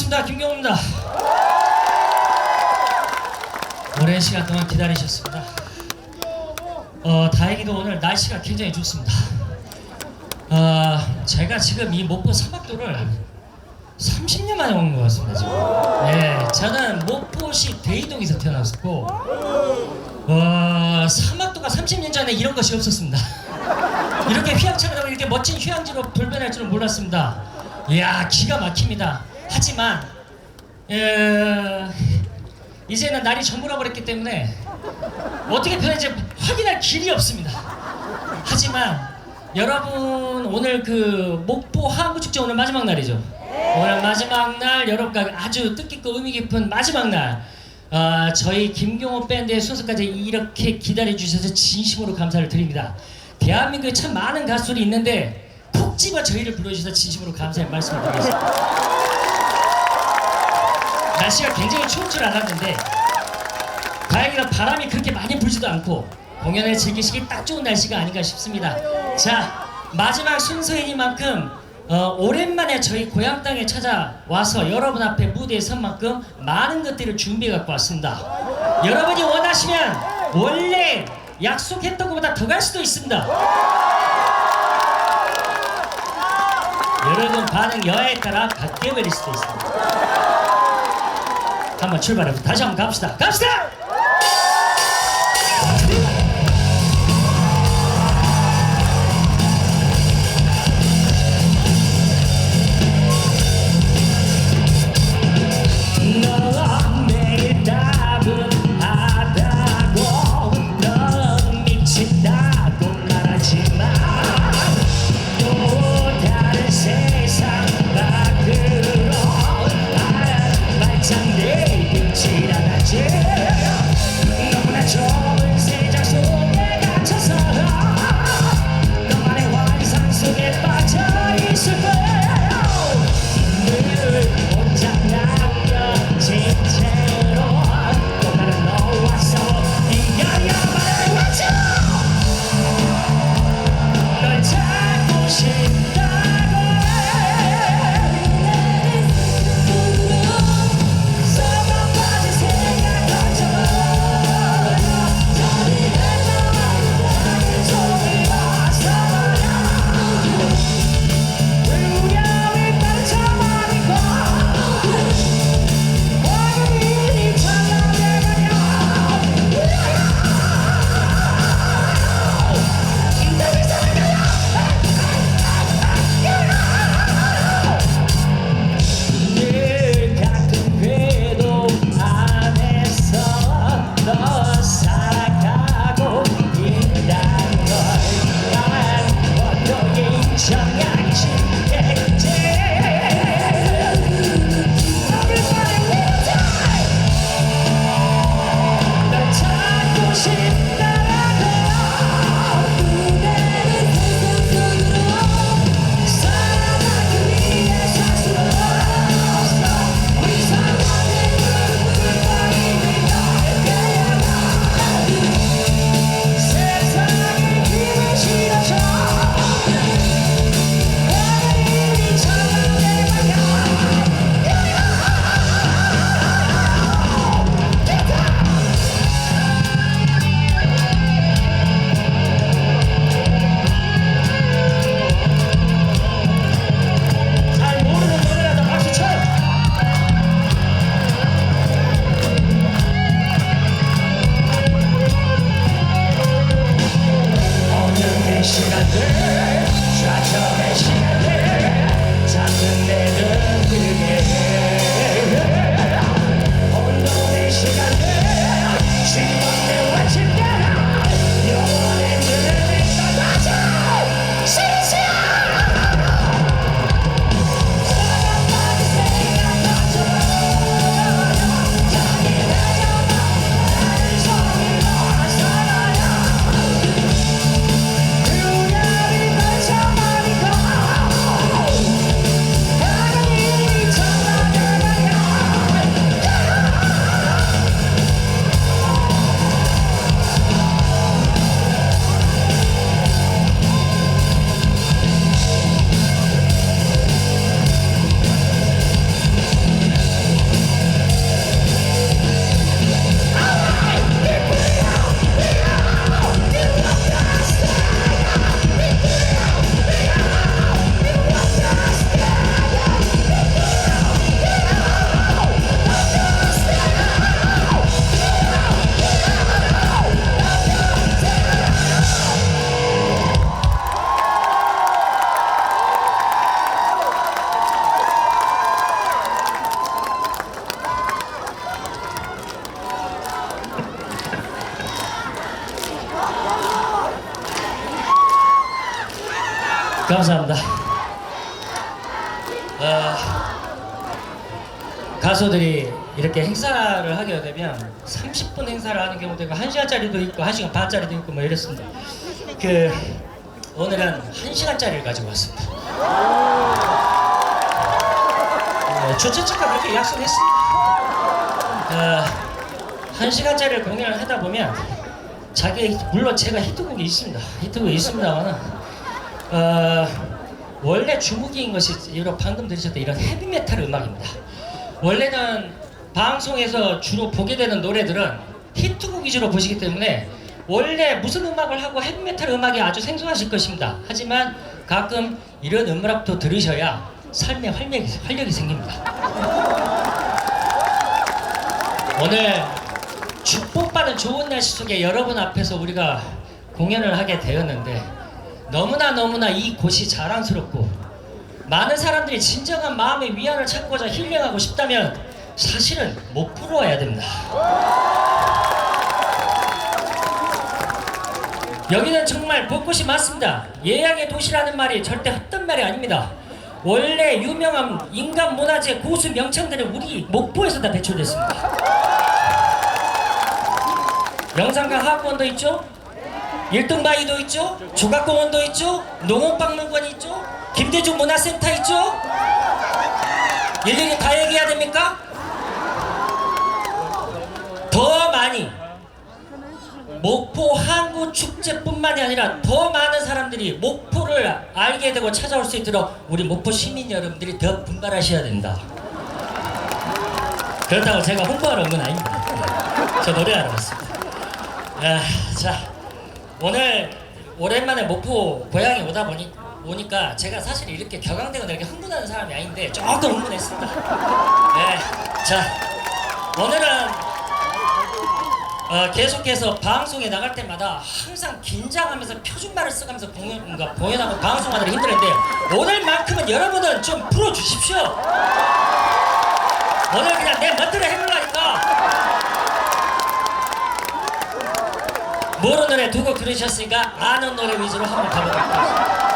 반갑습니다. 김경호입니다. 오랜 시간 동안 기다리셨습니다. 다행히도 오늘 날씨가 굉장히 좋습니다. 제가 지금 이 목포 사막도를 30년 만에 온 것 같습니다. 지금. 네, 저는 목포시 대이동에서 태어났었고 사막도가 30년 전에 이런 것이 없었습니다. 이렇게 휘황찬란하고 이렇게 멋진 휴양지로 돌변할 줄은 몰랐습니다. 이야, 기가 막힙니다. 하지만 이제는 날이 저물어 버렸기 때문에 어떻게 변할지 확인할 길이 없습니다. 하지만 여러분, 오늘 그 목포 하안구축제 오늘 마지막 날이죠. 오늘 마지막 날, 여러분과 아주 뜻깊고 의미 깊은 마지막 날, 저희 김경호 밴드의 순서까지 이렇게 기다려주셔서 진심으로 감사를 드립니다. 대한민국에 참 많은 가수들이 있는데 콕 집어 저희를 불러주셔서 진심으로 감사의 말씀을 드리겠습니다. 날씨가 굉장히 추울 줄 알았는데 다행히도 바람이 그렇게 많이 불지도 않고 공연을 즐기시기 딱 좋은 날씨가 아닌가 싶습니다. 자, 마지막 순서이니만큼 오랜만에 저희 고향 땅에 찾아와서 여러분 앞에 무대에 선 만큼 많은 것들을 준비해 갖고 왔습니다. 여러분이 원하시면 원래 약속했던 것보다 더 갈 수도 있습니다. 여러분 반응 여하에 따라 바뀌어버릴 수도 있습니다. 한번 출발해보자. 다시 한번 갑시다. 갑시다! Yeah. 감사합니다. 가수들이 이렇게 행사를 하게 되면 30분 행사를 하는 경우도 있고 1시간짜리도 있고 1시간 반짜리도 있고 뭐 이랬습니다. 오늘은 1시간짜리를 가지고 왔습니다. 주최 측과 그렇게 약속했습니다. 1시간짜리를 공연을 하다 보면 물론 제가 히트곡이 있습니다. 히트곡이 있습니다만 원래 주무기인 것이 방금 들으셨던 이런 헤비메탈 음악입니다. 원래는 방송에서 주로 보게 되는 노래들은 히트곡 위주로 보시기 때문에 원래 무슨 음악을 하고 헤비메탈 음악이 아주 생소하실 것입니다. 하지만 가끔 이런 음악도 들으셔야 삶에 활력이 생깁니다. 오늘 축복받은 좋은 날씨 속에 여러분 앞에서 우리가 공연을 하게 되었는데 너무나 이 곳이 자랑스럽고 많은 사람들이 진정한 마음의 위안을 찾고자 힐링하고 싶다면 사실은 목포로 와야 됩니다. 여기는 정말 벚꽃이 많습니다. 예약의 도시라는 말이 절대 헛된 말이 아닙니다. 원래 유명한 인간문화재 고수 명창들은 우리 목포에서 다 배출됐습니다. 영산강 하학원도 있죠? 일등바위도 있죠? 조각공원도 있죠? 농업박물관이 있죠? 김대중 문화센터 있죠? 일일이 다 얘기해야 됩니까? 더 많이 목포 항구축제뿐만이 아니라 더 많은 사람들이 목포를 알게 되고 찾아올 수 있도록 우리 목포 시민 여러분들이 더 분발하셔야 된다. 그렇다고 제가 홍보하러 온 건 아닙니다. 저 노래하러 왔습니다. 자, 오늘 오랜만에 목포 고향에 오니까 제가 사실 이렇게 격앙되거나 이렇게 흥분하는 사람이 아닌데 조금 흥분했습니다. 네, 자, 오늘은 계속해서 방송에 나갈 때마다 항상 긴장하면서 표준말을 써가면서 공연하고 방송하느라 힘들었는데 오늘만큼은 여러분은 좀 풀어주십시오. 오늘 그냥 내 멋대로 해보려니까. 모르는 노래 두 곡 들으셨으니까 아는 노래 위주로 한번 가보도록 하겠습니다.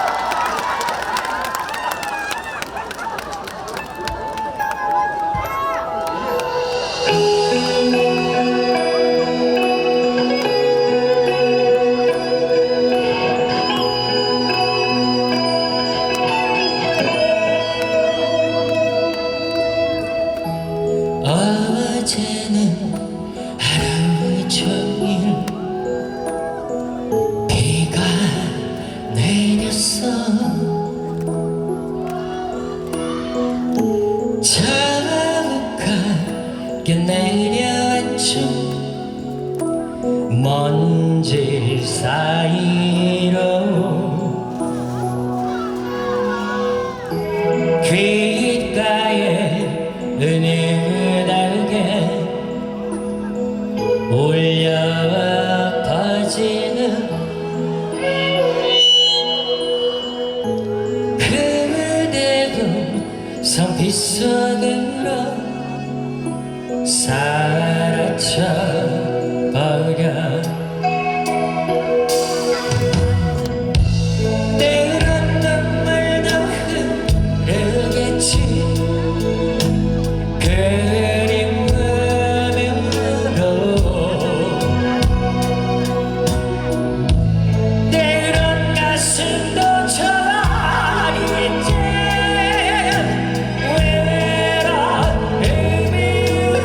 어제는 하루 종일 비가 내렸어. 자욱하게 내려왔죠. 먼지 사이로 귓가에 은은하게 울려 퍼지는 그대도 성빛 속으로 사라져버려. 때론 눈물도 흐르겠지. 때론 가슴도 저리겠지. 외로운 의미로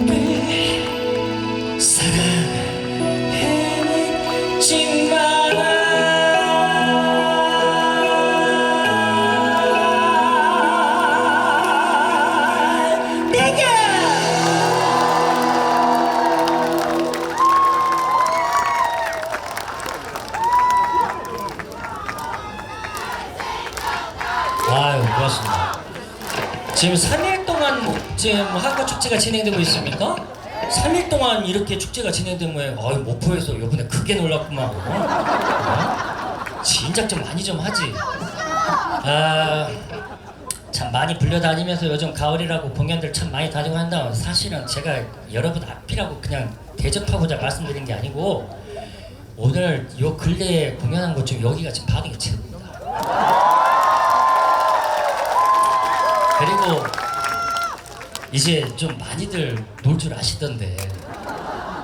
그대를 사랑했지만 내가 아유, 고맙습니다. 지금 3일 동안 지금 한국 축제가 진행되고 있습니까? 3일 동안 이렇게 축제가 진행되면 목포에서 이번에 크게 놀랐구만. 진작 좀 많이 좀 하지. 참 많이 불려다니면서 요즘 가을이라고 공연들 참 많이 다니고 한다. 사실은 제가 여러분 앞이라고 그냥 대접하고자 말씀드린 게 아니고 오늘 요 근래에 공연한 것 중 여기가 지금 반응이 최고입니다. 그리고 이제 좀 많이들 놀 줄 아시던데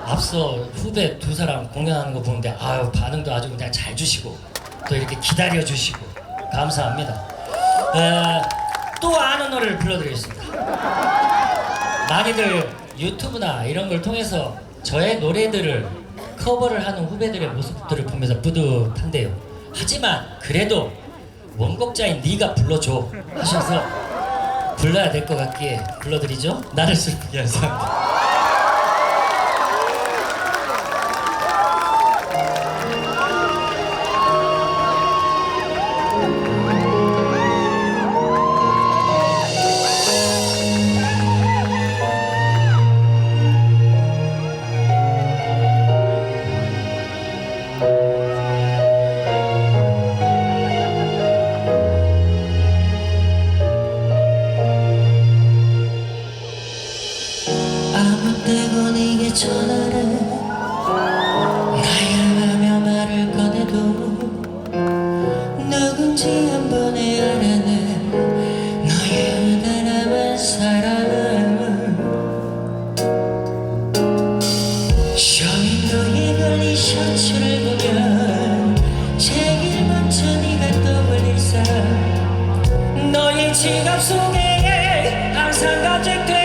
앞서 후배 두 사람 공연하는 거 보는데 아유 반응도 아주 그냥 잘 주시고 또 이렇게 기다려 주시고 감사합니다. 또 아는 노래를 불러드리겠습니다. 많이들 유튜브나 이런 걸 통해서 저의 노래들을 커버를 하는 후배들의 모습들을 보면서 뿌듯한데요. 하지만 그래도 원곡자인 네가 불러줘 하셔서 불러야 될 것 같기에 불러드리죠. 나를 슬프게 한 사람. 아무 때고 네게 전화를 나야 하며 말을 꺼내도 누군지 한 번에 알아낸 너의 유달함한 사랑을 쇼윈도에 걸린 셔츠를 보면 제일 먼저 네가 떠올릴 사람 너의 지갑 속에 항상 가득된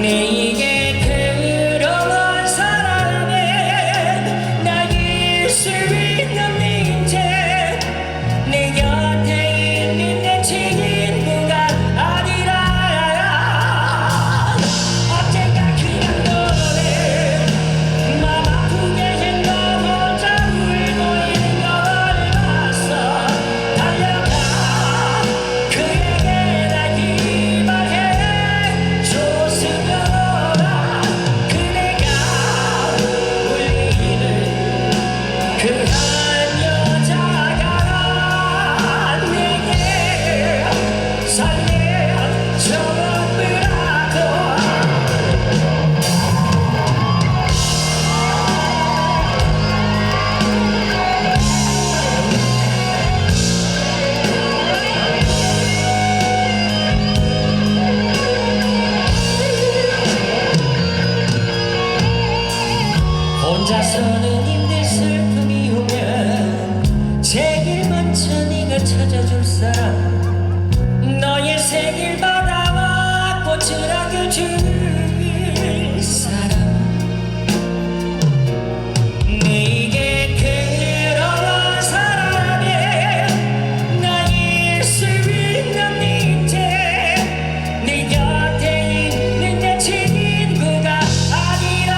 내게 그런 사랑에 나일 수 있는 이제 내 곁에 있는 내 친구가 아니라 언젠가 그냥 너를 맘 아프게 해 너 혼자 울고 있는 걸 봤어 달려가 그에게 나 이 말해 줬으면 그한 여자가 내게 살려 전부라고 혼자서는 힘들 슬픔이 오면 제일 먼저 네가 찾아줄 사람 너의 생일마다 꽃을 안겨줄 사람 내게 그런 사람에 나일 수 있는 이제 네 곁에 있는 내 친구가 아니라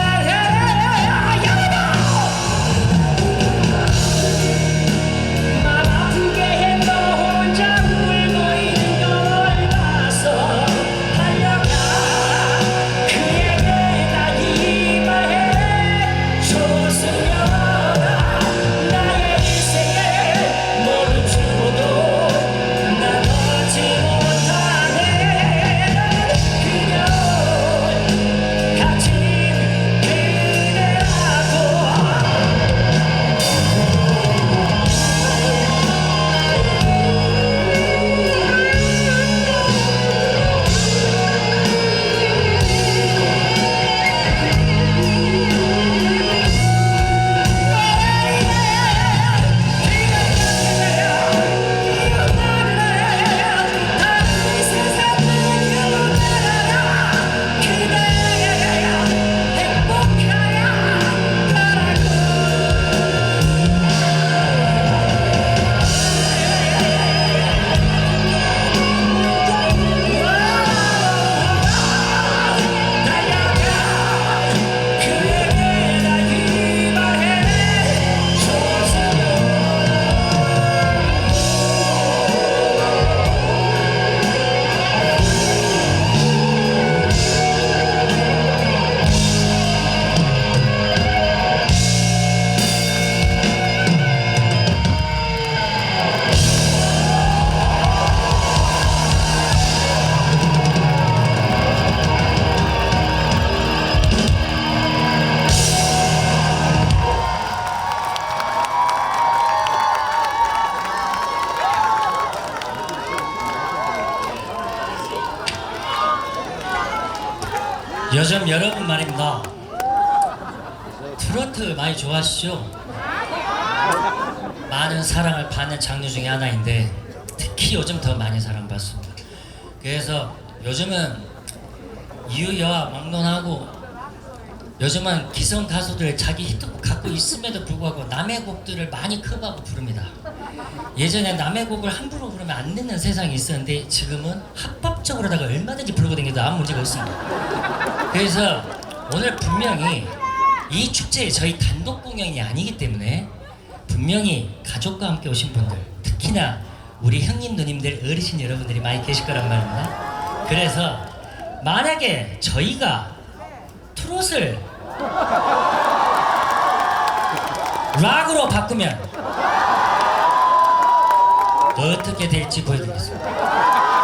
맘 아프게 해 너 혼자 울고 요즘 여러분 말입니다. 트로트 많이 좋아하시죠? 많은 사랑을 받는 장르 중에 하나인데 특히 요즘 더 많이 사랑받습니다. 그래서 요즘은 이유여와 막론하고 요즘은 기성 가수들 자기 히트곡 갖고 있음에도 불구하고 남의 곡들을 많이 커버하고 부릅니다. 예전에 남의 곡을 함부로 부르면 안 듣는 세상이 있었는데 지금은 합법적으로다가 얼마든지 부르고 다녀도 아무 문제가 없습니다. 그래서 오늘 분명히 이 축제에 저희 단독 공연이 아니기 때문에 분명히 가족과 함께 오신 분들, 특히나 우리 형님 누님들 어르신 여러분들이 많이 계실 거란 말입니다. 그래서 만약에 저희가 트롯을 락으로 바꾸면 어떻게 될지 보여드리겠습니다.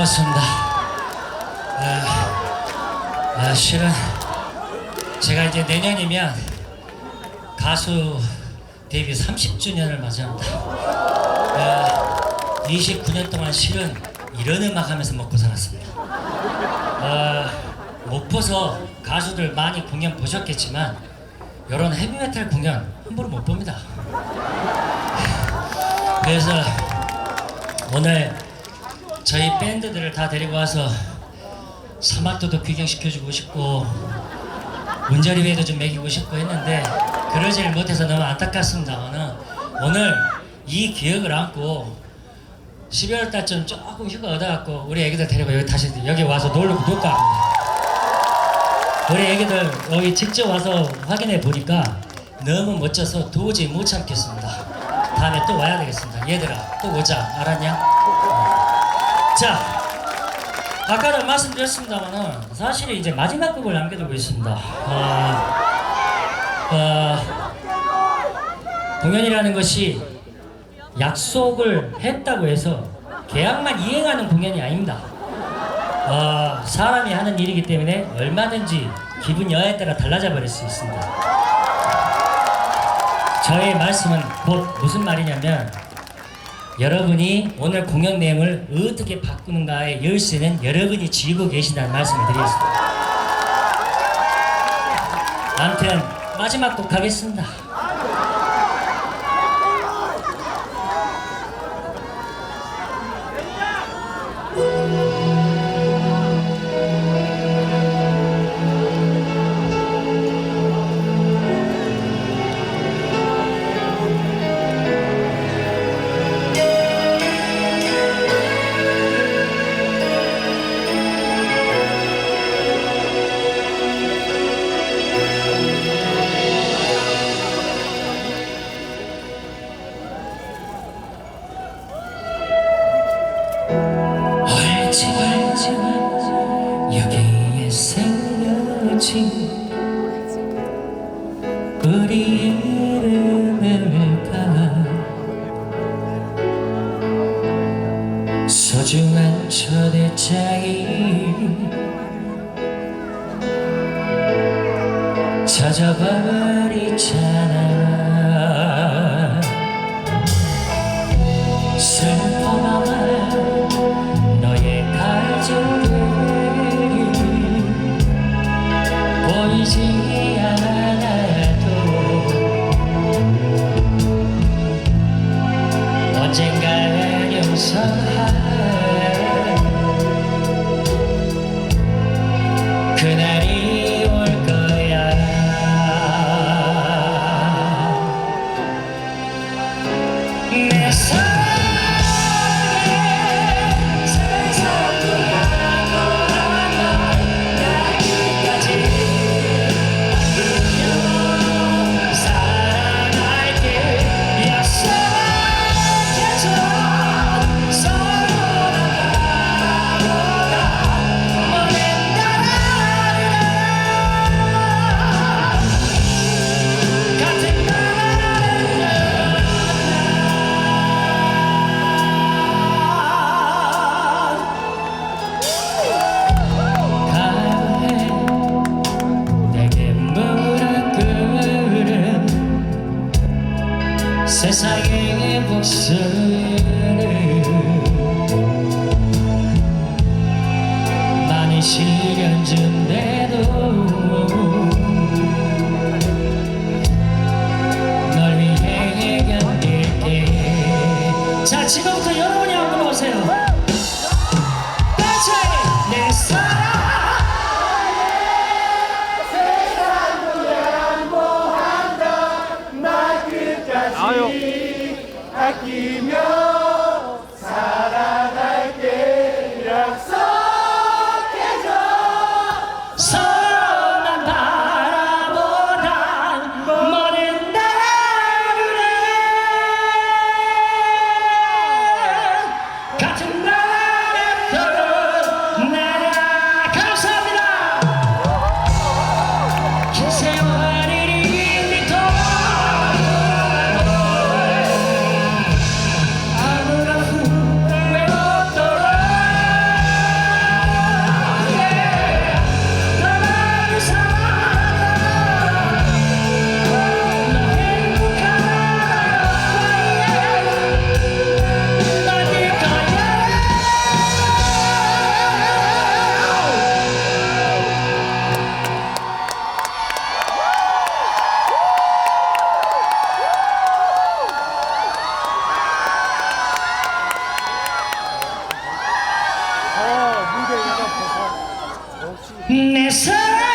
고맙습니다. 실은 제가 이제 내년이면 가수 데뷔 30주년을 맞이합니다. 29년 동안 실은 이런 음악 하면서 먹고 살았습니다. 못 봐서 가수들 많이 공연 보셨겠지만 이런 헤비메탈 공연 함부로 못 봅니다. 그래서 오늘 저희 밴드들을 다 데리고 와서 사막도도 구경시켜주고 싶고 문자리회도 좀 먹이고 싶고 했는데 그러지를 못해서 너무 안타깝습니다. 오늘 이 기억을 안고 12월 달쯤 조금 휴가 얻어갖고 우리 애기들 데리고 여기 다시 여기 와서 놀까 합니다. 우리 애기들 여기 직접 와서 확인해 보니까 너무 멋져서 도저히 못 참겠습니다. 다음에 또 와야 되겠습니다. 얘들아 또 오자. 알았냐? 자, 아까도 말씀드렸습니다만은 사실 이제 마지막 곡을 남겨두고 있습니다. 공연이라는 것이 약속을 했다고 해서 계약만 이행하는 공연이 아닙니다. 사람이 하는 일이기 때문에 얼마든지 기분 여하에 따라 달라져 버릴 수 있습니다. 저의 말씀은 곧 무슨 말이냐면 여러분이 오늘 공연 내용을 어떻게 바꾸는가의 열쇠는 여러분이 쥐고 계신다는 말씀을 드리겠습니다. 아무튼 마지막 곡 가겠습니다. 여기에 새겨진 우리 이름을까 소중한 초대장이 젖어버리잖아. 슬퍼만 너의 가족들이 보이지 않아도 언젠가 용서할 그날이 올 거야. 내 세상의 복수를 많이 시련 준대도 널 위해 견딜게. 자, 지금부터 여러분이 한번 오세요. 같이 내 사랑 아끼며 사랑할게 약속해줘. 서로만 바라보다 먼 나를 같은 내 사랑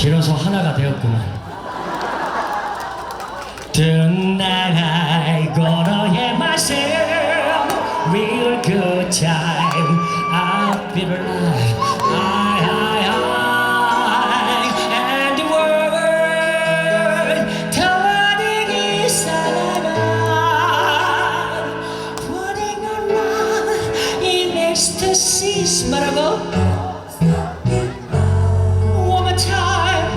비로소 하나가 되었구만. Tonight gonna have myself real good time. I'll feel alive. And the world turning inside out, putting on in ecstasy. 말하고. One more time.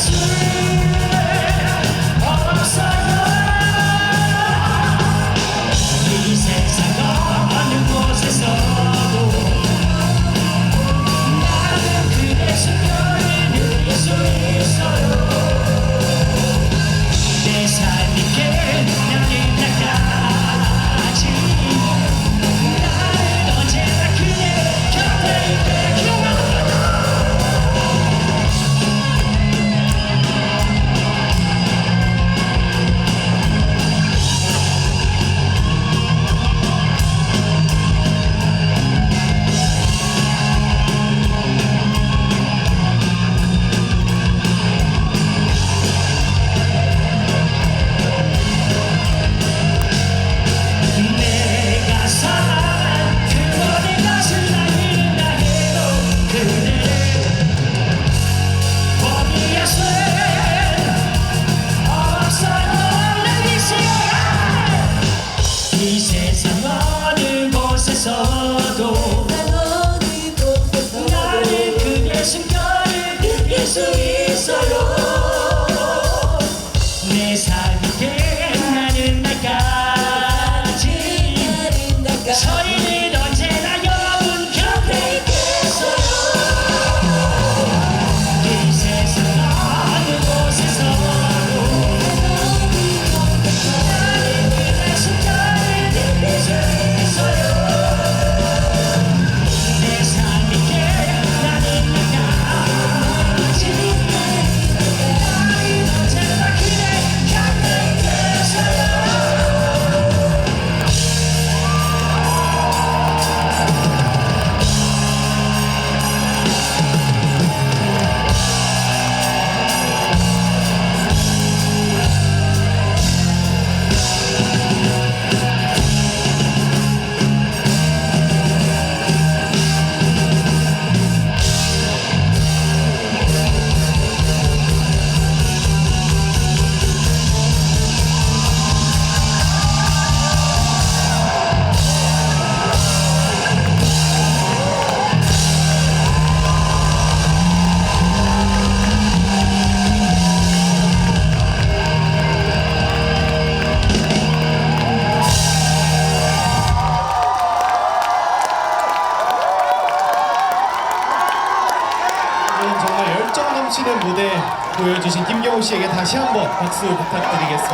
수 없어요. 이 세상 어느 곳에서도 나는 그대 숨결을 느낄 수 있어요. 내 삶이 끝나는 날까지 나는 언제나 그대 곁에 있겠구나. 내가 사랑한 그 모든 것을 다 잃는다 해도 그대를 포기할 수 없어요. 내 미소야. 이 세상 어느 곳에서도 나는 그대 숨결을 느낄 수 있어요. 내 삶이 끝나는 날까지 저희는 언제나 여러분 곁에 있겠어요. 이 세상 어느 곳에서도 나는 그대 숨결을 느낄 수 있어요. 내 삶이 끝나는 날까지 나는 언제나 그대 곁에 있겠어요. 오늘 정말 열정 넘치는 무대 보여주신 김경호 씨에게 다시 한번 박수 부탁드리겠습니다.